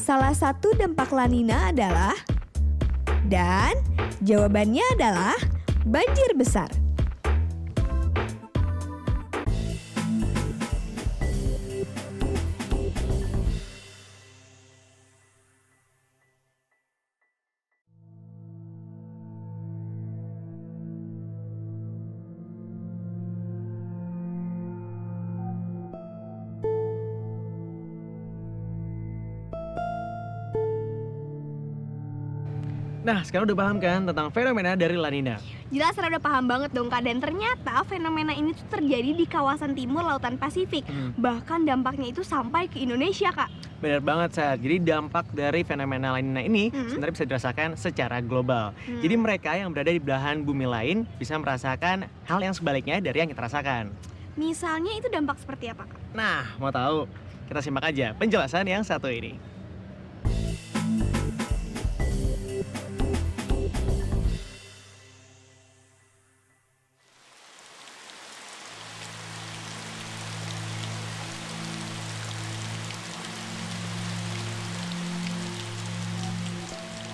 salah satu dampak La Nina adalah? Dan jawabannya adalah banjir besar. Nah, sekarang udah paham kan tentang fenomena dari La Nina? Jelas udah paham banget dong Kak, dan ternyata fenomena ini tuh terjadi di kawasan timur Lautan Pasifik. Bahkan dampaknya itu sampai ke Indonesia Kak. Benar banget, Sat. Jadi dampak dari fenomena La Nina ini sebenarnya bisa dirasakan secara global. Jadi mereka yang berada di belahan bumi lain bisa merasakan hal yang sebaliknya dari yang kita rasakan. Misalnya itu dampak seperti apa Kak? Nah, mau tahu? Kita simak aja penjelasan yang satu ini.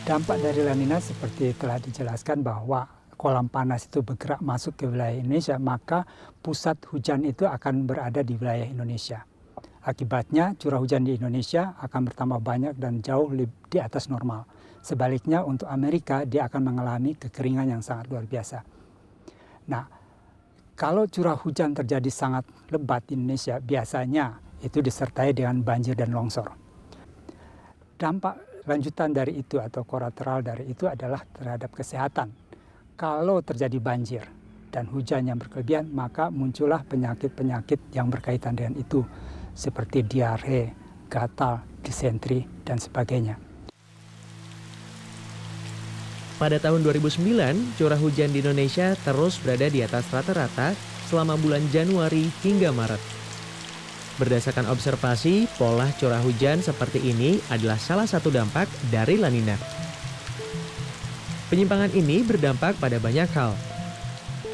Dampak dari La Nina seperti telah dijelaskan bahwa kolam panas itu bergerak masuk ke wilayah Indonesia, maka pusat hujan itu akan berada di wilayah Indonesia. Akibatnya curah hujan di Indonesia akan bertambah banyak dan jauh di atas normal. Sebaliknya untuk Amerika dia akan mengalami kekeringan yang sangat luar biasa. Nah, kalau curah hujan terjadi sangat lebat di Indonesia, biasanya itu disertai dengan banjir dan longsor. Dampak lanjutan dari itu atau kolateral dari itu adalah terhadap kesehatan. Kalau terjadi banjir dan hujan yang berkelebihan, maka muncullah penyakit-penyakit yang berkaitan dengan itu, seperti diare, gatal, disentri, dan sebagainya. Pada tahun 2009, curah hujan di Indonesia terus berada di atas rata-rata selama bulan Januari hingga Maret. Berdasarkan observasi, pola curah hujan seperti ini adalah salah satu dampak dari La Nina. Penyimpangan ini berdampak pada banyak hal.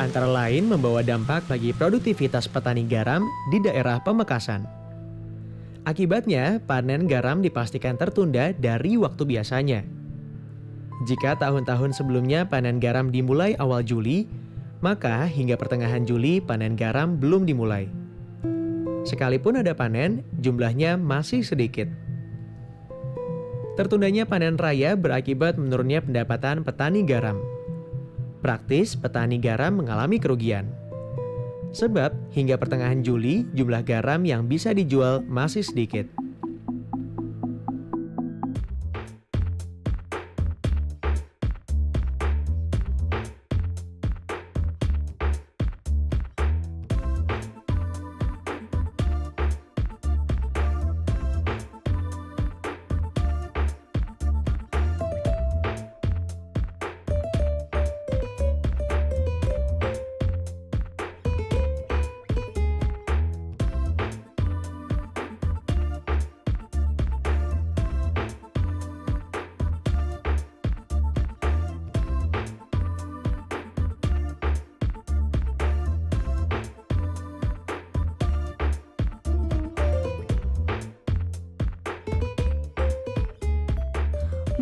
Antara lain membawa dampak bagi produktivitas petani garam di daerah Pamekasan. Akibatnya, panen garam dipastikan tertunda dari waktu biasanya. Jika tahun-tahun sebelumnya panen garam dimulai awal Juli, maka hingga pertengahan Juli panen garam belum dimulai. Sekalipun ada panen, jumlahnya masih sedikit. Tertundanya panen raya berakibat menurunnya pendapatan petani garam. Praktis, petani garam mengalami kerugian. Sebab, hingga pertengahan Juli, jumlah garam yang bisa dijual masih sedikit.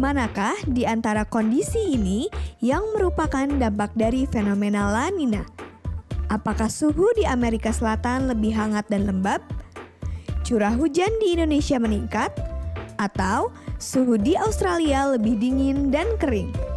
Manakah di antara kondisi ini yang merupakan dampak dari fenomena La Nina? Apakah suhu di Amerika Selatan lebih hangat dan lembab? Curah hujan di Indonesia meningkat? Atau suhu di Australia lebih dingin dan kering?